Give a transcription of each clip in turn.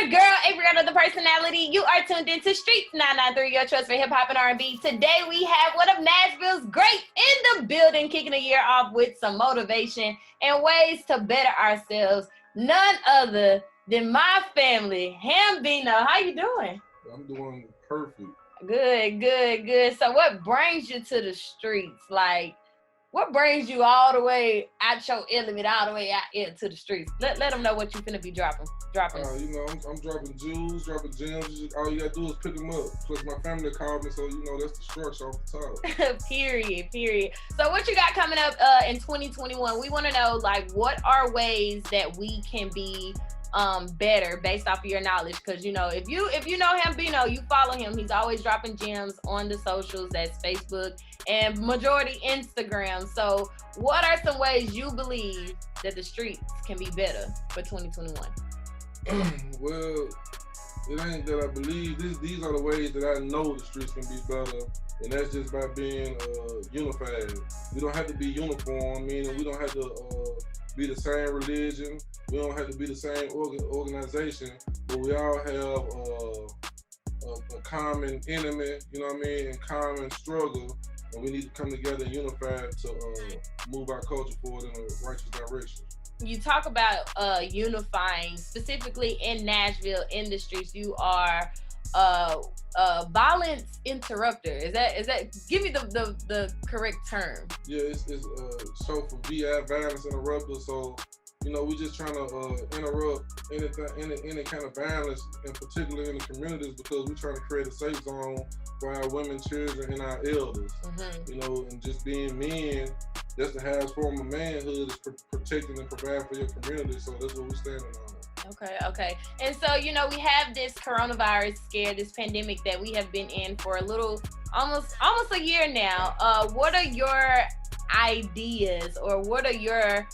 your girl, Averianna, the personality. You are tuned into Streetz993, your choice for hip-hop and R&B. Today, we have one of Nashville's greats in the building, kicking the year off with some motivation and ways to better ourselves. None other than my family, Hambino. How you doing? I'm doing perfect. Good. So what brings you to the streets? Like, what brings you all the way out your element, all the way out into the streets? Let them know what you finna be dropping. I'm dropping jewels, dropping gems. All you gotta do is pick them up. Plus my family called me, so that's the structure off the top. Period. So what you got coming up in 2021? We wanna know, like, what are ways that we can be better based off of your knowledge, because if you know Hambino, you follow him. He's always dropping gems on the socials. That's Facebook and majority Instagram. So what are some ways you believe that the streets can be better for 2021? Well, it ain't that I believe. These are the ways that I know the streets can be better, and that's just by being unified. We don't have to be uniform, meaning we don't have to be the same religion. We don't have to be the same organization, but we all have a common enemy, and common struggle, and we need to come together and unify to move our culture forward in a righteous direction. You talk about unifying, specifically in Nashville industries. You are violence interrupter. Is that? Give me the correct term. Yeah, it's short for VI, violence interrupter. So we just trying to interrupt any kind of violence, and particularly in the communities, because we're trying to create a safe zone for our women, children, and our elders. Mm-hmm. And just being men, that's the highest form of manhood, is protecting and providing for your community. So that's what we're standing on. Okay. And so, we have this coronavirus scare, this pandemic that we have been in for a little, almost a year now. What are your ideas, or what are your,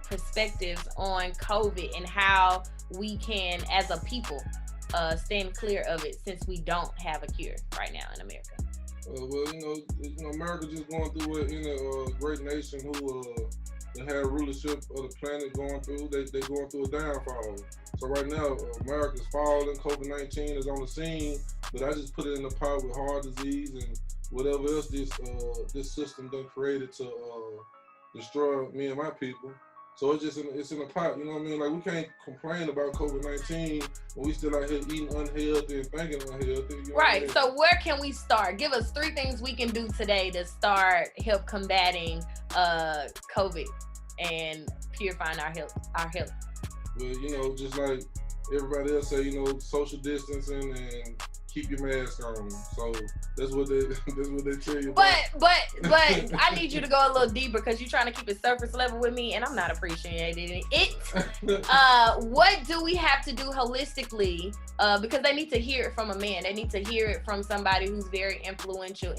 perspectives on COVID and how we can, as a people, stand clear of it, since we don't have a cure right now in America? America just going through what any great nation who that had rulership of the planet going through. They going through a downfall. So right now, America's falling. COVID-19 is on the scene, but I just put it in the pot with heart disease and whatever else this system done created to destroy me and my people. So it's in a pot, Like, we can't complain about COVID-19 when we still out here eating unhealthy and thinking unhealthy. Right. So where can we start? Give us 3 things we can do today to start help combating COVID and purifying our health. Well, just like everybody else say, social distancing and keep your mask on. So that's what they tell you. But I need you to go a little deeper, because you're trying to keep it surface level with me, and I'm not appreciating it. What do we have to do holistically? Because they need to hear it from a man. They need to hear it from somebody who's very influential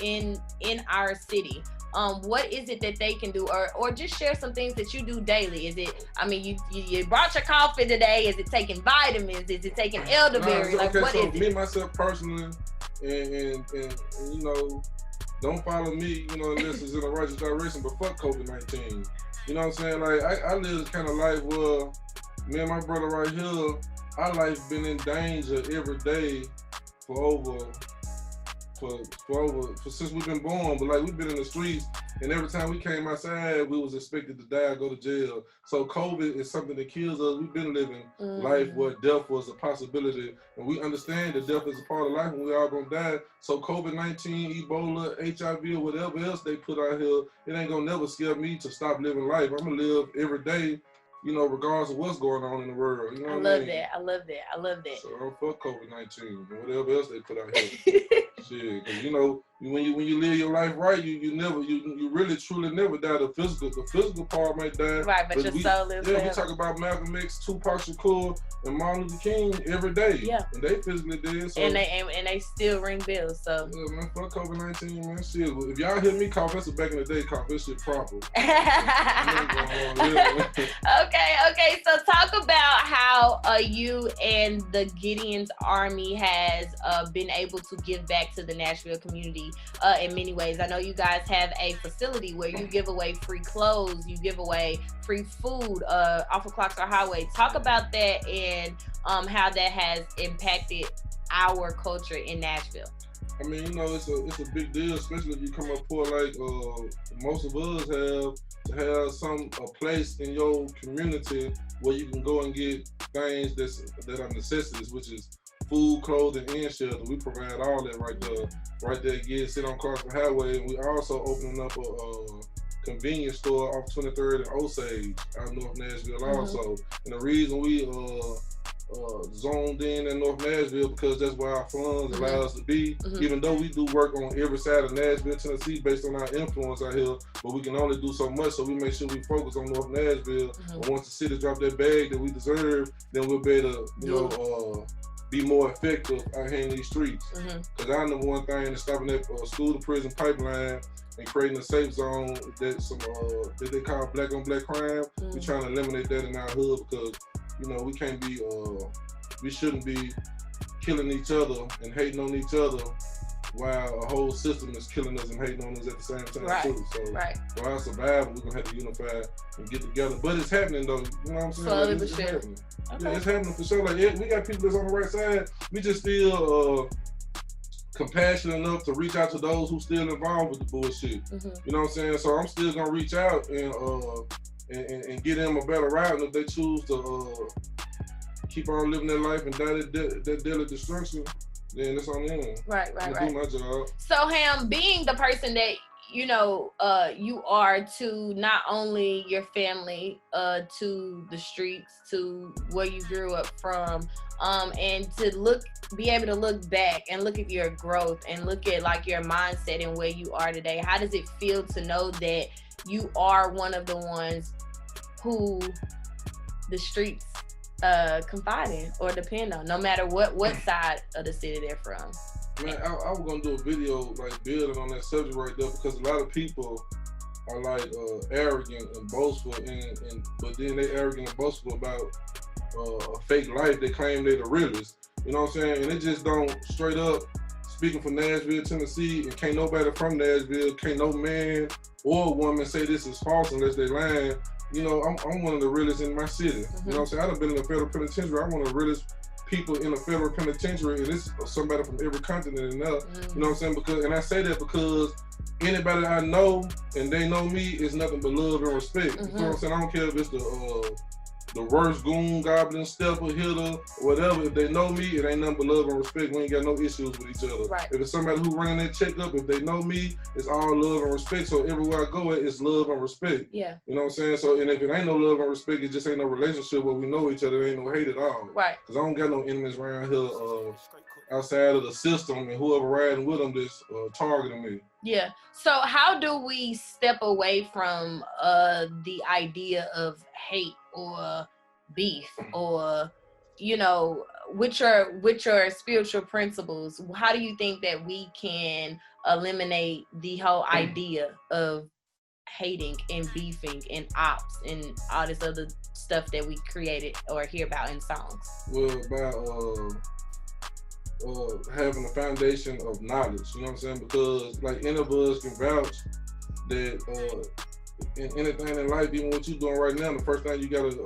in our city. What is it that they can do, or just share some things that you do daily? Is it, you brought your coffee today? Is it taking vitamins? Is it taking elderberry? What is it? Me, myself personally, and don't follow me, unless it's in the righteous direction, but fuck COVID-19. You know what I'm saying? Like, I live this kind of life where me and my brother right here, our life been in danger every day for since we've been born. But like, we've been in the streets, and every time we came outside, we was expected to die or go to jail. So COVID is something that kills us. We've been living life where death was a possibility, and we understand that death is a part of life, and we all gonna die. So COVID-19, Ebola, HIV, or whatever else they put out here, it ain't gonna never scare me to stop living life. I'm gonna live every day, regardless of what's going on in the world. I love that. So don't fuck COVID-19 and whatever else they put out here. Shit, because when you live your life right, you really truly never die. The physical part might die. Right, but your soul lives. Yeah, we talk about Malcolm X, Tupac Shakur, and Martin Luther King every day. Yeah, and they physically did. So, and they still ring bells. So yeah, man, fuck COVID-19, man. Shit, if y'all hear me cough, that's a back in the day cough. This shit proper. Okay. So talk about how how you and the Gideon's Army has been able to give back to the Nashville community in many ways. I know you guys have a facility where you give away free clothes, you give away free food off of Clocks or Highway. Talk about that and how that has impacted our culture in Nashville. I mean, you know, it's a big deal, especially if you come up poor like most of us have, to have a place in your community where you can go and get things that are necessities, which is food, clothing, and shelter. We provide all that right there. Again, sit on Carson Highway, and we also opening up a convenience store off 23rd and Osage out in North Nashville also. And the reason we zoned in North Nashville because that's where our funds allow us to be. Even though we do work on every side of Nashville, Tennessee, based on our influence out here, but we can only do so much, so we make sure we focus on North Nashville. And once the city drop that bag that we deserve, then we'll be able to, be more effective out here in these streets. Because our number one thing is stopping that school to prison pipeline and creating a safe zone that they call black on black crime. We're trying to eliminate that in our hood because, you know, we can't be, we shouldn't be killing each other and hating on each other while a whole system is killing us and hating on us at the same time too. So for our survival, we're gonna have to unify and get together. But it's happening though, you know what I'm saying? Slowly like, but surely. Yeah, it's happening for sure. Like we got people that's on the right side. We just feel compassionate enough to reach out to those who still involved with the bullshit. You know what I'm saying? So I'm still gonna reach out and get them a better route, and if they choose to keep on living their life and die that daily destruction, then that's on them. Right. Do my job. So Ham, being the person that you know you are to not only your family, to the streets, to where you grew up from, and to be able to look back and look at your growth and look at like your mindset and where you are today. How does it feel to know that you are one of the ones who the streets confide in or depend on, no matter what side of the city they're from? Man, I was gonna do a video like building on that subject right there because a lot of people are like arrogant and boastful, but then they arrogant and boastful about a fake life. They claim they're the realest. You know what I'm saying? And it just don't straight up. Speaking for Nashville, Tennessee, and can't nobody from Nashville, can't no man or woman say this is false unless they lying. You know, I'm one of the realest in my city. You know what I'm saying? I done been in the federal penitentiary. I'm one of the realest people in the federal penitentiary, and it's somebody from every continent and up. You know what I'm saying? And I say that because anybody I know and they know me is nothing but love and respect. You know what I'm saying? I don't care if it's the worst goon, goblin, stepper, hitter, whatever. If they know me, it ain't nothing but love and respect. We ain't got no issues with each other. If it's somebody who running that checkup, if they know me, it's all love and respect. So everywhere I go, it's love and respect. You know what I'm saying? So, and if it ain't no love and respect, it just ain't no relationship where we know each other. It ain't no hate at all. Because I don't got no enemies around here outside of the system and whoever riding with them that's targeting me. So how do we step away from the idea of hate or beef or, you know, which are spiritual principles? How do you think that we can eliminate the whole idea of hating and beefing and ops and all this other stuff that we created or hear about in songs? Well, about having a foundation of knowledge, you know what I'm saying? Because like any of us can vouch that in anything in life, even what you're doing right now, the first thing you gotta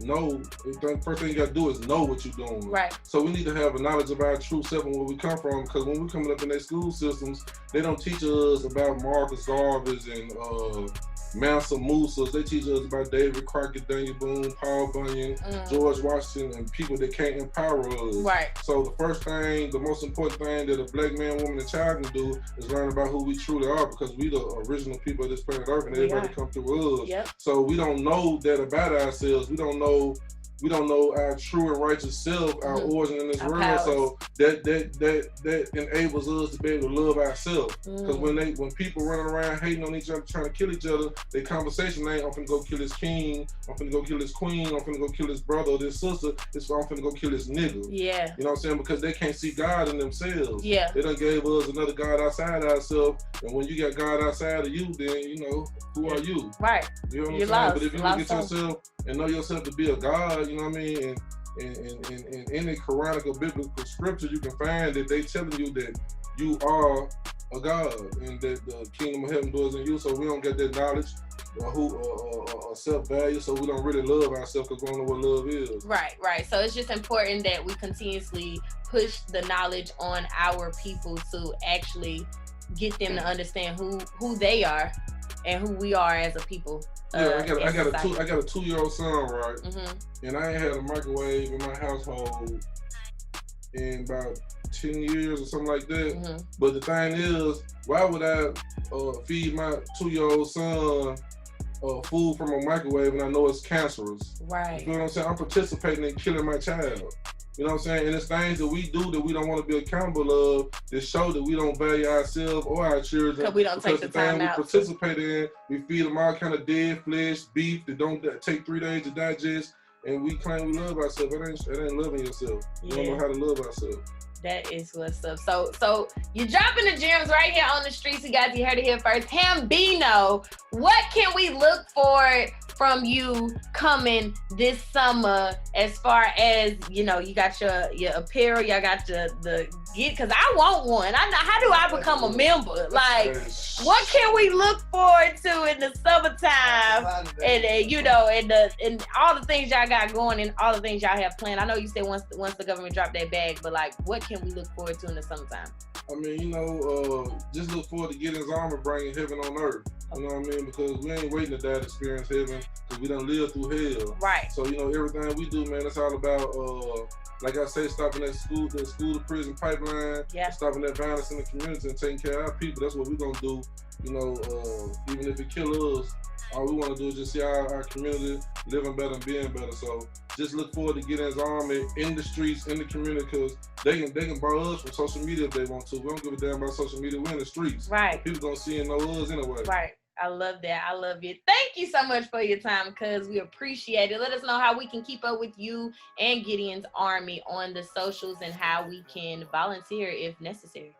know, the first thing you gotta do is know what you're doing. So we need to have a knowledge of our true self and where we come from, because when we're coming up in their school systems, they don't teach us about Marcus Garvey's and Mansa Musa's. They teach us about David Crockett, Daniel Boone, Paul Bunyan, George Washington, and people that can't empower us. So the first thing, the most important thing that a black man, woman, and child can do is learn about who we truly are, because we the original people of this planet Earth, and everybody come through us. So we don't know that about ourselves. We don't know our true and righteous self, our origin in this world. Powers. So that enables us to be able to love ourselves. Because when people running around hating on each other, trying to kill each other, their conversation ain't, I'm finna go kill his king, I'm finna go kill his queen, I'm finna go kill his brother or his sister, it's I'm finna go kill his nigga. You know what I'm saying? Because they can't see God in themselves. They done gave us another God outside ourselves, and when you got God outside of you, then you know, who are you? You know what I'm saying? But if you look at yourself and know yourself to be a God, you know what I mean, in any Quranic or biblical scripture, you can find that they telling you that you are a God and that the kingdom of heaven dwells in you. So we don't get that knowledge or self-value, so we don't really love ourselves because we don't know what love is. Right. So it's just important that we continuously push the knowledge on our people to actually get them to understand who they are and who we are as a people. Yeah, I got a 2-year-old son, right? Mm-hmm. And I ain't had a microwave in my household in about 10 years or something like that. Mm-hmm. But the thing is, why would I feed my 2-year-old son food from a microwave and I know it's cancerous? Right. You know what I'm saying? I'm participating in killing my child. You know what I'm saying? And it's things that we do that we don't want to be accountable of that show that we don't value ourselves or our children. Because we don't take the time out. We participate in, we feed them all kind of dead flesh, beef that don't take 3 days to digest, and we claim we love ourselves. It ain't loving yourself. You don't know how to love ourselves. That is what's up. So you're dropping the gems right here on the streets. You guys, you heard it here first. Hambino, what can we look for from you coming this summer as far as, you know, you got your apparel, y'all got the get, because I want one. How do I become a member? Like, what can we look forward to in the summertime? And you know, and all the things y'all got going and all the things y'all have planned. I know you said once the government dropped that bag, but like, what can we look forward to in the summertime? I mean, you know, just look forward to getting his armor, bringing heaven on earth. You know what I mean? Because we ain't waiting to die to experience heaven, because we done live through hell. Right. So, you know, everything we do, man, it's all about, like I say, stopping that school to prison pipeline, stopping that violence in the community and taking care of our people. That's what we're going to do. You know, even if it kill us, all we want to do is just see our community living better and being better. So just look forward to getting his army in the streets, in the community, because they can borrow us from social media if they want to. We don't give a damn about social media. We're in the streets. Right. People gonna see and know us anyway. Right. I love that. I love it. Thank you so much for your time, cuz we appreciate it. Let us know how we can keep up with you and Gideon's Army on the socials and how we can volunteer if necessary.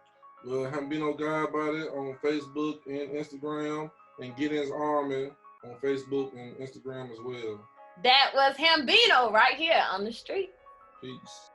Well, Hambino Godbody on Facebook and Instagram, and Gideon's Army on Facebook and Instagram as well. That was Hambino right here on the street. Peace.